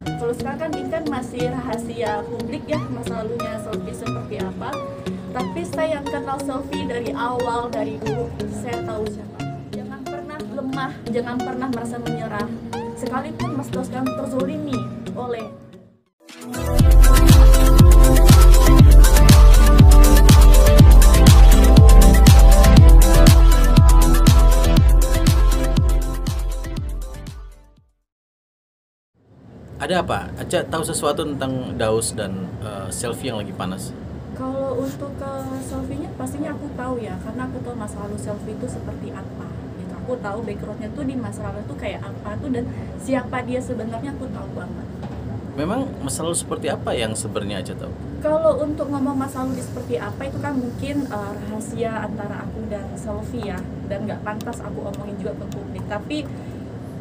Kalau sekarang kan ini kan masih rahasia publik ya, masa lalunya Selfie seperti apa. Tapi saya yang kenal Selfie dari awal, dari dulu, saya tahu siapa. Jangan pernah lemah, jangan pernah merasa menyerah. Sekalipun Mas Daus sekarang terzolimi oleh Ada apa? Aca tahu sesuatu tentang Daus dan Selfie yang lagi panas? Kalau untuk ke Selfie-nya pastinya aku tahu ya, karena aku tahu masa lalu Selfie itu seperti apa. Gitu. Aku tahu background-nya tuh di masa lalu tuh kayak apa tuh, dan siapa dia sebenarnya aku tahu banget. Memang masa lalu seperti apa yang sebenarnya Aca tahu? Kalau untuk ngomong masa lalu seperti apa itu kan mungkin rahasia antara aku dan Selfie ya, dan nggak pantas aku omongin juga ke publik. Tapi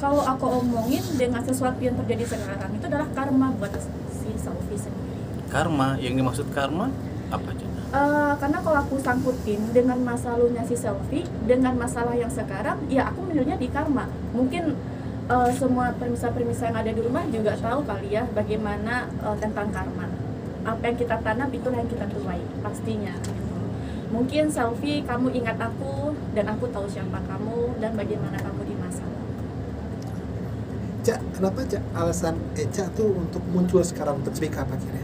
kalau aku omongin dengan sesuatu yang terjadi sekarang itu adalah karma buat si Selfie sendiri. Karma, yang dimaksud karma apa aja? Karena kalau aku sangkutin dengan masa lalunya si Selfie dengan masalah yang sekarang, ya aku menilainya di karma. Mungkin semua permisa-permisa yang ada di rumah juga tahu kali ya bagaimana tentang karma. Apa yang kita tanam itulah yang kita tuai pastinya. Gitu. Mungkin Selfie, kamu ingat aku dan aku tahu siapa kamu dan bagaimana kamu di masa lalu. Cak, kenapa Cak alasan Eca tuh untuk muncul sekarang untuk speak up akhirnya?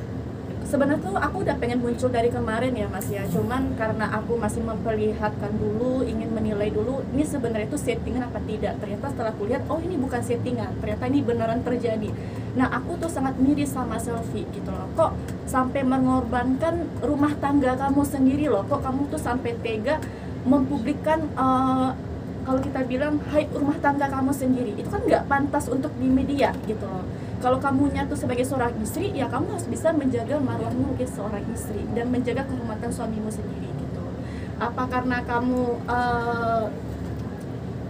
Sebenarnya tuh aku udah pengen muncul dari kemarin ya Mas ya, cuman karena aku masih memperlihatkan dulu, ingin menilai dulu ini sebenarnya itu settingan apa tidak. Ternyata setelah aku lihat, oh ini bukan settingan, ternyata ini beneran terjadi. Nah aku tuh sangat miris sama Selfie gitu loh, kok sampai mengorbankan rumah tangga kamu sendiri loh, kok kamu tuh sampai tega mempublikkan kalau kita bilang hai rumah tangga kamu sendiri, itu kan nggak pantas untuk di media gitu loh. Kalau kamu nyatu sebagai seorang istri, ya kamu harus bisa menjaga marwahmu sebagai seorang istri dan menjaga kehormatan suamimu sendiri gitu. Apa karena kamu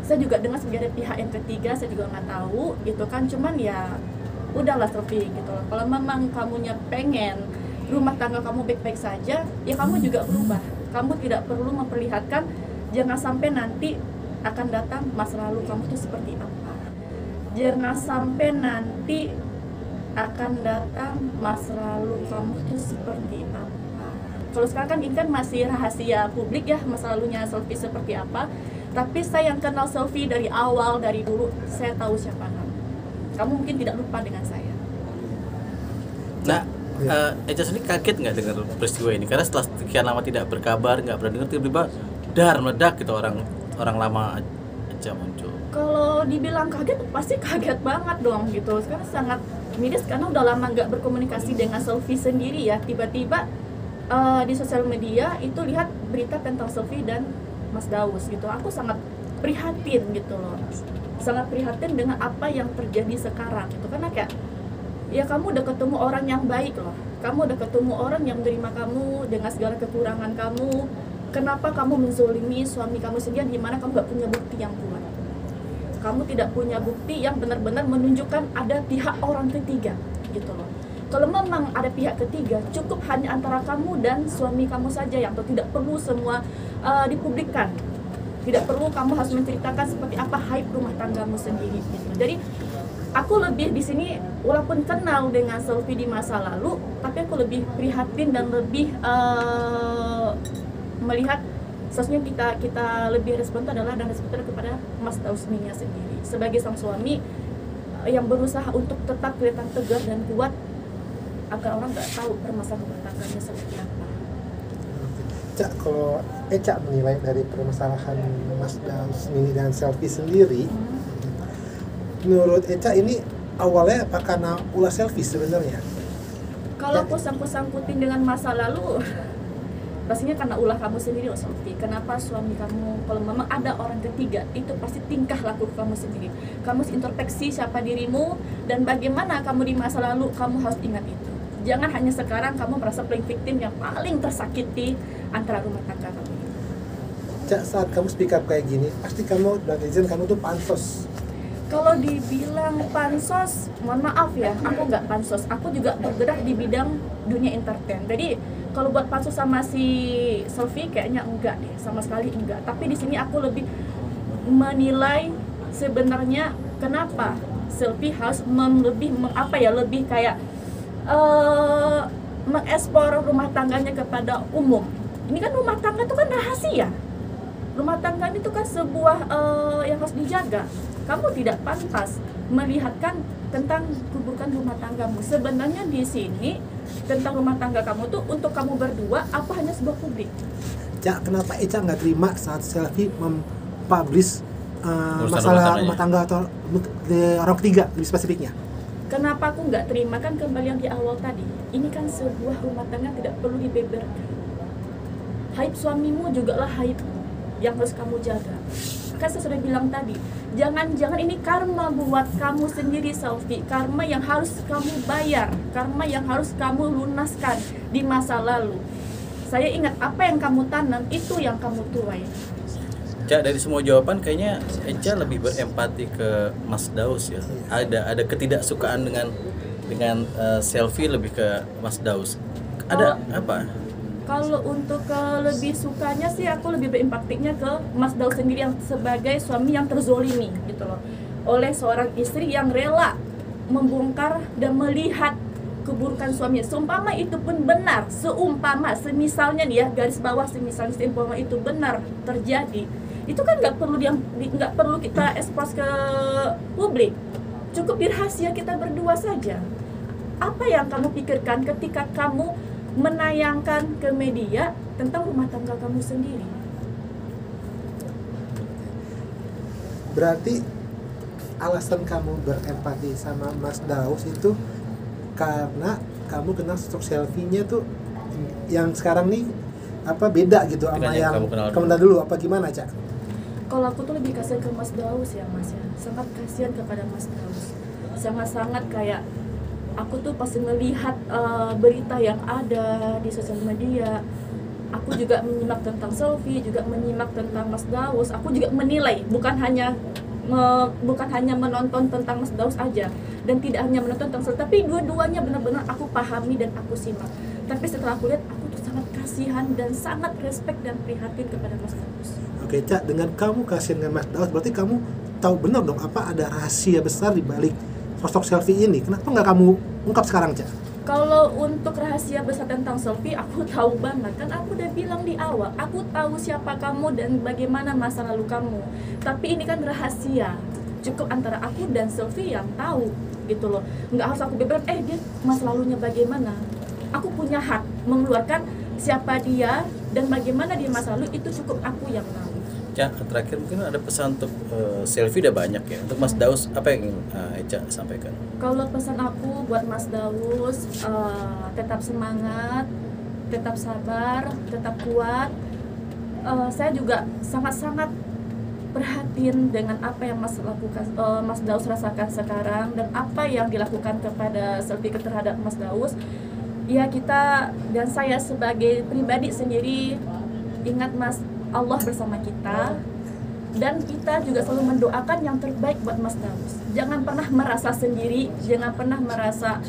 saya juga dengar sebagai pihak yang ketiga, saya juga nggak tahu gitu kan, cuman ya udahlah Selfie gitu loh. Kalau memang kamunya pengen rumah tangga kamu baik-baik saja, ya kamu juga berubah. Kamu tidak perlu memperlihatkan, jangan sampai nanti akan datang masa lalu kamu tuh seperti apa. Jangan sampai nanti akan datang masa lalu kamu tuh seperti apa. Kalau sekarang kan ini kan masih rahasia publik ya masa lalunya Selfie seperti apa. Tapi saya yang kenal Selfie dari awal, dari dulu, saya tahu siapa kamu. Kamu mungkin tidak lupa dengan saya. Nah, Eca sendiri kaget nggak dengar peristiwa ini? Karena setelah sekian lama tidak berkabar, nggak pernah dengar, tiba-tiba dar meledak gitu orang lama Eca muncul. Kalau dibilang kaget, pasti kaget banget dong gitu. Sekarang sangat miris karena udah lama nggak berkomunikasi dengan Selfie sendiri ya. Tiba-tiba di sosial media itu lihat berita tentang Selfie dan Mas Daus gitu. Aku sangat prihatin gitu loh. Sangat prihatin dengan apa yang terjadi sekarang gitu. Karena kayak ya kamu udah ketemu orang yang baik loh. Kamu udah ketemu orang yang menerima kamu dengan segala kekurangan kamu. Kenapa kamu menzolimi suami kamu sendiri di mana kamu gak punya bukti yang kuat? Kamu tidak punya bukti yang benar-benar menunjukkan ada pihak orang ketiga gitu loh. Kalau memang ada pihak ketiga, cukup hanya antara kamu dan suami kamu saja yang tidak perlu semua dipublikkan. Tidak perlu kamu harus menceritakan seperti apa hype rumah tanggamu sendiri gitu. Jadi aku lebih di sini walaupun kenal dengan Selfie di masa lalu, tapi aku lebih prihatin dan lebih melihat seharusnya kita lebih respon adalah dan respon kepada Mas Dausminya sendiri sebagai sang suami yang berusaha untuk tetap kelihatan tegar dan kuat agar orang nggak tahu permasalahan rumah tangganya seperti apa. Cak, kalau Eca menilai dari permasalahan Mas Dausmini dan Selfie sendiri, menurut Eca ini awalnya apa karena ulah Selfie sebenarnya? Kalau aku sangkut-sangkutin dengan masa lalu, pastinya karena ulah kamu sendiri loh Selfie. Kenapa suami kamu, kalau memang ada orang ketiga, itu pasti tingkah laku kamu sendiri. Kamu harus introspeksi siapa dirimu dan bagaimana kamu di masa lalu, kamu harus ingat itu. Jangan hanya sekarang kamu merasa paling victim yang paling tersakiti antara rumah tangga kamu. Cak, saat kamu speak up kayak gini, pasti kamu dan netizen kamu tuh pansos. Kalau dibilang pansos, mohon maaf ya, aku nggak pansos. Aku juga bergerak di bidang dunia entertain. Jadi kalau buat pansos sama si Selfie kayaknya enggak deh, sama sekali enggak. Tapi di sini aku lebih menilai sebenarnya kenapa selfie harus lebih kayak mengekspor rumah tangganya kepada umum. Ini kan rumah tangga itu kan rahasia. Rumah tangga itu kan sebuah yang harus dijaga. Kamu tidak pantas melihatkan tentang keburukan rumah tanggamu. Sebenarnya di sini tentang rumah tangga kamu tuh untuk kamu berdua apa hanya sebuah publik. Cak, kenapa Eca nggak terima saat selfie mempublish Urusan masalah rumah tangga atau orang ketiga lebih spesifiknya? Kenapa aku nggak terima, kan kembali yang di awal tadi. Ini kan sebuah rumah tangga tidak perlu dibeberkan. Haib suamimu juga lah haib yang harus kamu jaga. Kan saya sudah bilang tadi, jangan-jangan ini karma buat kamu sendiri selfie, karma yang harus kamu bayar, karma yang harus kamu lunaskan di masa lalu. Saya ingat apa yang kamu tanam itu yang kamu tuai. Cak, dari semua jawaban kayaknya Eca lebih berempati ke Mas Daus ya. Ada ketidaksukaan dengan selfie lebih ke Mas Daus. Ada apa? Kalau untuk lebih sukanya sih aku lebih berempatinya ke Mas Daus sendiri yang sebagai suami yang terzolimi gitu loh, oleh seorang istri yang rela membongkar dan melihat keburukan suaminya. Seumpama itu pun benar, semisalnya nih ya, garis bawah semisalnya seumpama itu benar terjadi, itu kan nggak perlu kita ekspos ke publik, cukup rahasia kita berdua saja. Apa yang kamu pikirkan ketika kamu menayangkan ke media tentang rumah tangga kamu sendiri? Berarti alasan kamu berempati sama Mas Daus itu karena kamu kenal sosok selfie-nya tuh yang sekarang nih beda gitu sama yang kamu kenal dulu, apa gimana, Cak? Kalau aku tuh lebih kasihan ke Mas Daus ya, Mas ya. Sangat kasihan kepada Mas Daus. Sangat-sangat kayak aku tuh pasti melihat berita yang ada di sosial media. Aku juga menyimak tentang selfie, juga menyimak tentang Mas Daus. Aku juga menilai, bukan hanya menonton tentang Mas Daus aja, dan tidak hanya menonton tentang selfie, tapi dua-duanya benar-benar aku pahami dan aku simak. Tapi setelah aku lihat, aku tuh sangat kasihan dan sangat respect dan prihatin kepada Mas Daus. Oke, Cak, dengan kamu kasihan dengan Mas Daus, berarti kamu tahu benar dong apa ada rahasia besar di balik sosok selfie ini. Kenapa nggak kamu ungkap sekarang, Cak? Kalau untuk rahasia besar tentang selfie, aku tahu banget. Kan aku udah bilang di awal, aku tahu siapa kamu dan bagaimana masa lalu kamu. Tapi ini kan rahasia, cukup antara aku dan selfie yang tahu gitu loh. Nggak harus aku beberkan, dia masa lalunya bagaimana. Aku punya hak mengeluarkan siapa dia dan bagaimana dia masa lalu, itu cukup aku yang tahu. Cak, terakhir mungkin ada pesan untuk selfie udah banyak ya. Untuk Mas Daus, apa yang ingin Eca sampaikan? Kalau pesan aku buat Mas Daus, tetap semangat, tetap sabar, tetap kuat. Saya juga sangat-sangat perhatiin dengan apa yang Mas Daus rasakan sekarang dan apa yang dilakukan kepada selfie terhadap Mas Daus. Ya, kita dan saya sebagai pribadi sendiri ingat Mas, Allah bersama kita, dan kita juga selalu mendoakan yang terbaik buat Mas Daus. Jangan pernah merasa sendiri, jangan pernah merasa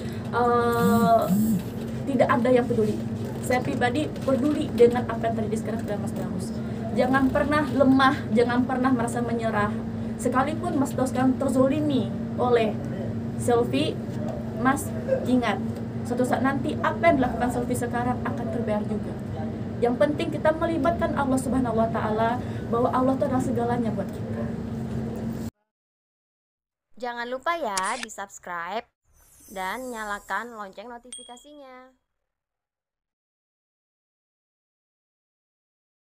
tidak ada yang peduli. Saya pribadi peduli dengan apa yang terjadi sekarang pada Mas Daus. Jangan pernah lemah, jangan pernah merasa menyerah. Sekalipun Mas Daus sekarang terzolimi oleh selfie, Mas ingat, suatu saat nanti apa yang dilakukan selfie sekarang akan terbayar juga. Yang penting kita melibatkan Allah Subhanahu wa Ta'ala, bahwa Allah itu adalah segalanya buat kita. Jangan lupa ya di subscribe dan nyalakan lonceng notifikasinya.